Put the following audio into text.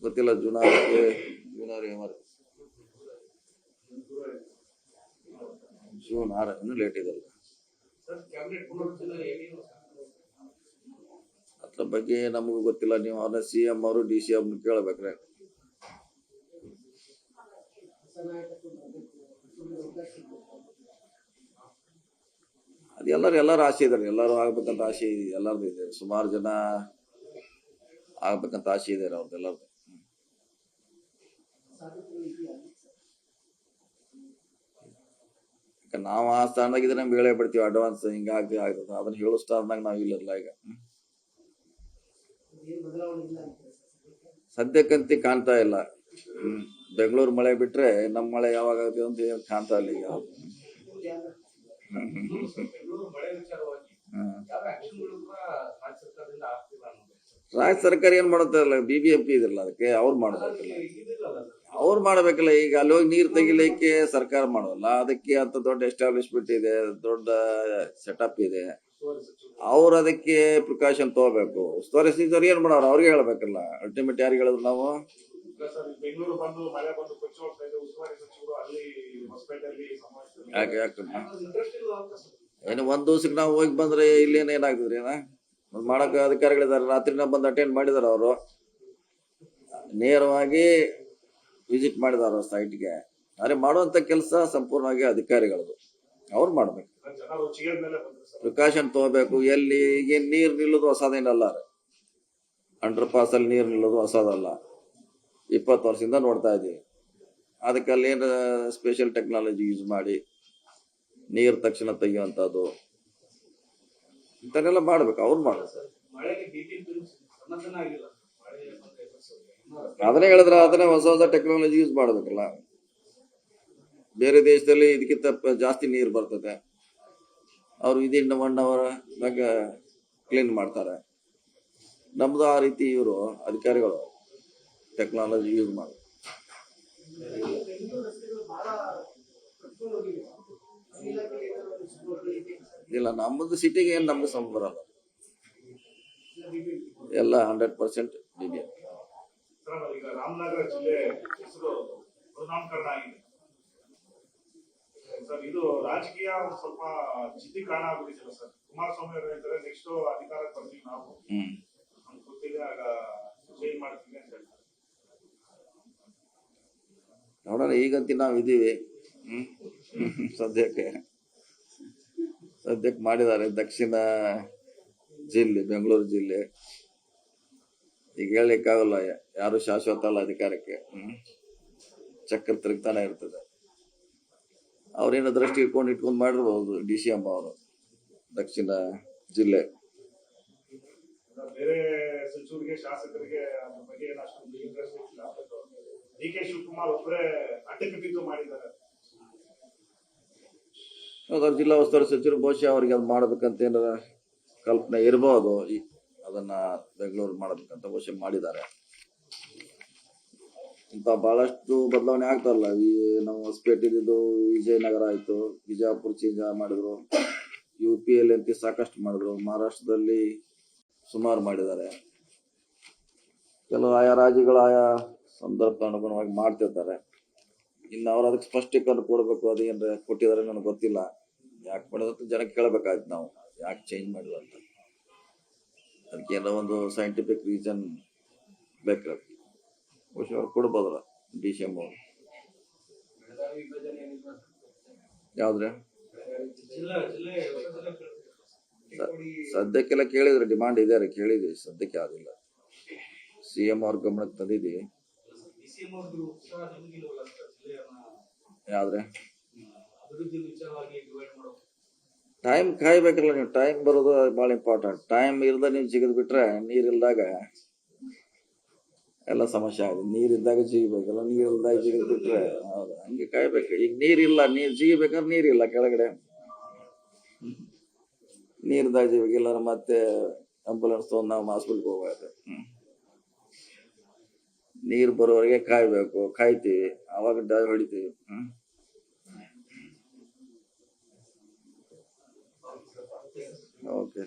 ಗೊತ್ತಿಲ್ಲ. June June 6 ಇನ್ನೂ late ಇದೆ. ಅದ್ರ ಬಗ್ಗೆ ನಮಗೂ ಗೊತ್ತಿಲ್ಲ. ನೀವು ಅವ್ರನ್ನ CM ಅವರು DC ಅವ್ರನ್ನ ಕೇಳಬೇಕ್ರೆ. ಅದು ಎಲ್ಲರೂ ಆಸೆ ಇದಾರೆ. ಎಲ್ಲರೂ ಆಗ್ಬೇಕಂತ ಆಸೆ ಎಲ್ಲರದು ಇದೆ. ಸುಮಾರು ಜನ ಆಗ್ಬೇಕಂತ ಆಸೆ ಇದಾರೆ ಅವ್ರದ್ದೆಲ್ಲರದು. ನಾವು ಆ ಸ್ಥಾನದಾಗಿದ್ರೆ ನಮ್ಗೆ ಹೇಳೇ ಬಿಡ್ತೀವಿ ಅಡ್ವಾನ್ಸ್ ಹಿಂಗಾಗಿ ಆಗ್ತದೆ. ಅದನ್ನ ಹೇಳೋ ಸ್ಥಾನದಾಗ ನಾವು ಇಲ್ಲಲ್ಲ ಈಗ. ಸದ್ಯಕ್ಕಂತಿ ಕಾಣ್ತಾ ಇಲ್ಲ. ಬೆಂಗಳೂರು ಮಳೆ ಬಿಟ್ರೆ ನಮ್ಮ ಮಳೆ ಯಾವಾಗ ಆಗುತ್ತೆ ಅಂತ ಏನು ಕಾಣ್ತಾ ಇಲ್ಲ ಈಗ. ರಾಜ್ಯ ಸರ್ಕಾರ ಏನ್ ಮಾಡುತ್ತಲ್ಲ, BBMP ಇದ್ರಲ್ಲ, ಅದಕ್ಕೆ ಅವ್ರು ಮಾಡ್ಬೇಕಲ್ಲ. ಈಗ ಅಲ್ಲಿ ಹೋಗಿ ನೀರ್ ತೆಗಿಲಿಕ್ಕೆ ಸರ್ಕಾರ ಮಾಡೋಲ್ಲ. ಅದಕ್ಕೆ ಅಂತ ದೊಡ್ಡ ಎಸ್ಟಾಬ್ಲಿಷ್ಮೆಂಟ್ ಇದೆ, ದೊಡ್ಡ ಸೆಟಪ್ ಇದೆ. ಅವ್ರು ಅದಕ್ಕೆ ಪ್ರಿಕಾಷನ್ ತಗೋಬೇಕು. ಉಸ್ತುವಾರಿ ಸಚಿವರು ಏನ್ ಮಾಡೋರು ಅವ್ರಿಗೆ ಹೇಳ್ಬೇಕಲ್ಲ. ಅಲ್ಟಿಮೇಟ್ ಯಾರಿಗೆ ಹೇಳಿದ್ರು ನಾವು? ಏನು ಒಂದ್ ದಿವ್ಸಕ್ಕೆ ನಾವು ಹೋಗಿ ಬಂದ್ರೆ ಇಲ್ಲೇನ ಏನಾಗ್ತದ್ರಿ? ಮಾಡಕ್ ಅಧಿಕಾರಿಗಳಿದ್ದಾರೆ. ರಾತ್ರಿನ ಬಂದು ಅಟೆಂಡ್ ಮಾಡಿದಾರ. ಅವರು ನೇರವಾಗಿ ವಿಸಿಟ್ ಮಾಡಿದಾರ ಸೈಟ್ಗೆ. ಆದ್ರೆ ಮಾಡುವಂತ ಕೆಲಸ ಸಂಪೂರ್ಣವಾಗಿ ಅಧಿಕಾರಿಗಳದು. ಅವ್ರು ಮಾಡ್ಬೇಕು, ಪ್ರಿಕಾಷನ್ ತಗೋಬೇಕು. ಎಲ್ಲಿ ಈಗ ನೀರ್ ನಿಲ್ಲೋದು ಹೊಸದೇನಲ್ಲ. ಅಂಡರ್ ಪಾಸ್ ಅಲ್ಲಿ ನೀರ್ ನಿಲ್ಲೋದು ಹೊಸದಲ್ಲ. 20 ವರ್ಷದಿಂದ ನೋಡ್ತಾ ಇದೀವಿ. ಅದಕ್ಕೆ ಅಲ್ಲಿ ಏನ್ ಸ್ಪೆಷಲ್ ಟೆಕ್ನಾಲಜಿ ಯೂಸ್ ಮಾಡಿ ನೀರ್ ತಕ್ಷಣ ತೆಗಿಯುವಂತದ್ದು ಇಂಥನ್ನೆಲ್ಲ ಮಾಡ್ಬೇಕು. ಅವ್ರು ಮಾಡ್ಬೇಕು. ಅದನ್ನೇ ಹೇಳಿದ್ರ, ಅದನ್ನೇ ಹೊಸ ಟೆಕ್ನಾಲಜಿ ಯೂಸ್ ಮಾಡ್ಬೇಕಲ್ಲ. ಬೇರೆ ದೇಶದಲ್ಲಿ ಇದಕ್ಕಿಂತ ಜಾಸ್ತಿ ನೀರು ಬರ್ತದೆ. ಅವ್ರು ವಿದಿನ್ 1 hour ಕ್ಲೀನ್ ಮಾಡ್ತಾರೆ. ನಮ್ದು ಆ ರೀತಿ ಇವರು ಅಧಿಕಾರಿಗಳು ಟೆಕ್ನಾಲಜಿ ಯೂಸ್ ಮಾಡಿ. ಇಲ್ಲ, ನಮ್ಮದು ಸಿಟಿಗೆ ಏನು ನಮ್ಗೆ ಸಂಬಂಧ ಬರಲ್ಲ. ಎಲ್ಲ 100% BBMP. ರಾಮನಗರ ಜಿಲ್ಲೆ ಹೆಸರು ಪರಿಣಾಮಕಾರಣ ಆಗಿದೆ ಸರ್. ಇದು ರಾಜಕೀಯ ಸ್ವಲ್ಪ ಜಿದ್ದಿ ಕಾರಣ ಆಗ್ಬಿಟ್ಟಿದೆ ಸರ್. ಕುಮಾರಸ್ವಾಮಿ ಅವರು ಹೇಳ್ತಾರೆ ನೆಕ್ಸ್ಟ್ ಅಧಿಕಾರಕ್ಕೆ ಬರ್ತೀವಿ ನಾವು, ನಮ್ಗೆ ಗೊತ್ತಿದೆ, ಆಗ ಚೇಂಜ್ ಮಾಡ್ತೀವಿ ಅಂತ ಹೇಳ್ತಾರೆ. ನೋಡೋಣ, ಈಗಂತೂ ನಾವು ಇದೀವಿ. ಸದ್ಯಕ್ಕೆ ಮಾಡಿದ್ದಾರೆ. ದಕ್ಷಿಣ ಜಿಲ್ಲೆ, ಬೆಂಗಳೂರು ಜಿಲ್ಲೆ. ಈಗ ಹೇಳಲಿಕ್ಕಾಗಲ್ಲ, ಯಾರು ಶಾಶ್ವತ ಅಲ್ಲ ಅಧಿಕಾರಕ್ಕೆ. ಚಕ್ರ ತಿರುಗ್ತಾನೆ ಇರ್ತದೆ. ಅವ್ರೇನೋ ದೃಷ್ಟಿ ಇಟ್ಕೊಂಡು ಮಾಡಿರ್ಬೋದು DCM ಅವರು ದಕ್ಷಿಣ ಜಿಲ್ಲೆ. ಬೇರೆ ಸಚಿವರಿಗೆ, ಶಾಸಕರಿಗೆ ಅದ್ರ ಬಗ್ಗೆ ಅಷ್ಟೊಂದು ಇಂಟ್ರೆಸ್ಟ್ ಇಲ್ಲ. DK ಶಿವಕುಮಾರ್ ಒಬ್ಬರೇ ಅಟ್ಟಕ್ಕೆ ಬಿದ್ದು ಮಾಡಿದ್ದಾರೆ. ಹೌದು, ಜಿಲ್ಲಾ ಉಸ್ತುವಾರಿ ಸಚಿವರು ಬಹುಶಃ ಅವ್ರಿಗೆ ಅದು ಮಾಡ್ಬೇಕಂತ ಏನಾರ ಕಲ್ಪನೆ ಇರ್ಬೋದು. ಅದನ್ನ ಬೆಂಗಳೂರು ಮಾಡಬೇಕಂತ ಬಹುಶಃ ಮಾಡಿದ್ದಾರೆ. ಇಂತ ಬಹಳಷ್ಟು ಬದಲಾವಣೆ ಆಗ್ತಾರಲ್ಲ. ನಾವು ಹೊಸಪೇಟೆ ಇದ್ದು ವಿಜಯನಗರ ಆಯ್ತು, ಬಿಜಾಪುರ ಚೇಂಜ್ ಮಾಡಿದ್ರು, UP ಅಂತ ಸಾಕಷ್ಟು ಮಾಡಿದ್ರು, ಮಹಾರಾಷ್ಟ್ರದಲ್ಲಿ ಸುಮಾರು ಮಾಡಿದ್ದಾರೆ. ಕೆಲವು ಆಯಾ ರಾಜ್ಯಗಳು ಆಯಾ ಸಂದರ್ಭ ಅನುಗುಣವಾಗಿ ಮಾಡ್ತಿರ್ತಾರೆ. ಇನ್ನು ಅವ್ರು ಅದಕ್ಕೆ ಸ್ಪಷ್ಟೀಕರಣ ಕೊಡ್ಬೇಕು. ಅದು ಏನ್ರ ಕೊಟ್ಟಿದ್ದಾರೆ ನನಗೆ ಗೊತ್ತಿಲ್ಲ. ಯಾಕೆ ಮಾಡಿದಂತ ಜನಕ್ಕೆ ಕೇಳಬೇಕಾಯ್ತು ನಾವು, ಯಾಕೆ ಚೇಂಜ್ ಮಾಡಿದ್ರು ಅಂತ. ಅದಕ್ಕೆ ಏನೋ ಒಂದು ಸೈಂಟಿಫಿಕ್ ರೀಸನ್ ಬೇಕಾದ್ರೆ ಬಹುಶಃ ಅವ್ರು ಕೊಡ್ಬೋದಲ್ಲ DCM ಅವರು. ಯಾವ್ದ್ರೆ ಸದ್ಯಕ್ಕೆಲ್ಲ ಕೇಳಿದ್ರೆ ಡಿಮಾಂಡ್ ಇದೆ, ಕೇಳಿದ್ವಿ. ಸದ್ಯಕ್ಕೆ ಯಾವ್ದಿಲ್ಲ. CM ಅವ್ರ ಗಮನಕ್ಕೆ ತಂದಿದ್ದೀವಿ. ಯಾವ್ದ್ರೆ ಟೈಮ್ ಕಾಯ್ಬೇಕಲ್ಲ ನೀವು. ಟೈಮ್ ಬರೋದು ಬಹಳ ಇಂಪಾರ್ಟೆಂಟ್. ಟೈಮ್ ಇಲ್ದ ನೀವು ಜಿಗಿದ್ ಬಿಟ್ರೆ, ನೀರಿಲ್ದಾಗ ಎಲ್ಲ ಸಮಸ್ಯೆ ಆಗಿದೆ. ನೀರಿದ್ದಾಗ ಜಿಗಿಬೇಕಲ್ಲ, ನೀರಿಲ್ದಾಗ ಜಿಗಿದ್ ಬಿಟ್ರೆ ಹೌದು, ಹಂಗೆ ಕಾಯ್ಬೇಕು. ಈಗ ನೀರಿಲ್ಲ, ನೀರ್ ಜಿಗಿಬೇಕಾದ್ರೆ ನೀರಿಲ್ಲ ಕೆಳಗಡೆ. ನೀರಿದ್ದಾಗ ಜಿಗಿಲ್ಲ ಮತ್ತೆ ಆಂಬುಲೆನ್ಸ್ ತಗೊಂಡು ನಾವು ಹಾಸ್ಪಿಟ್ಲ್ಗೆ ಹೋಗ್ಬೇಕು. ನೀರು ಬರೋವರೆಗೆ ಕಾಯ್ಬೇಕು. ಕಾಯ್ತೀವಿ, ಅವಾಗ ಡೈವ್ ಹೊಡಿತೀವಿ. ಓಕೆ.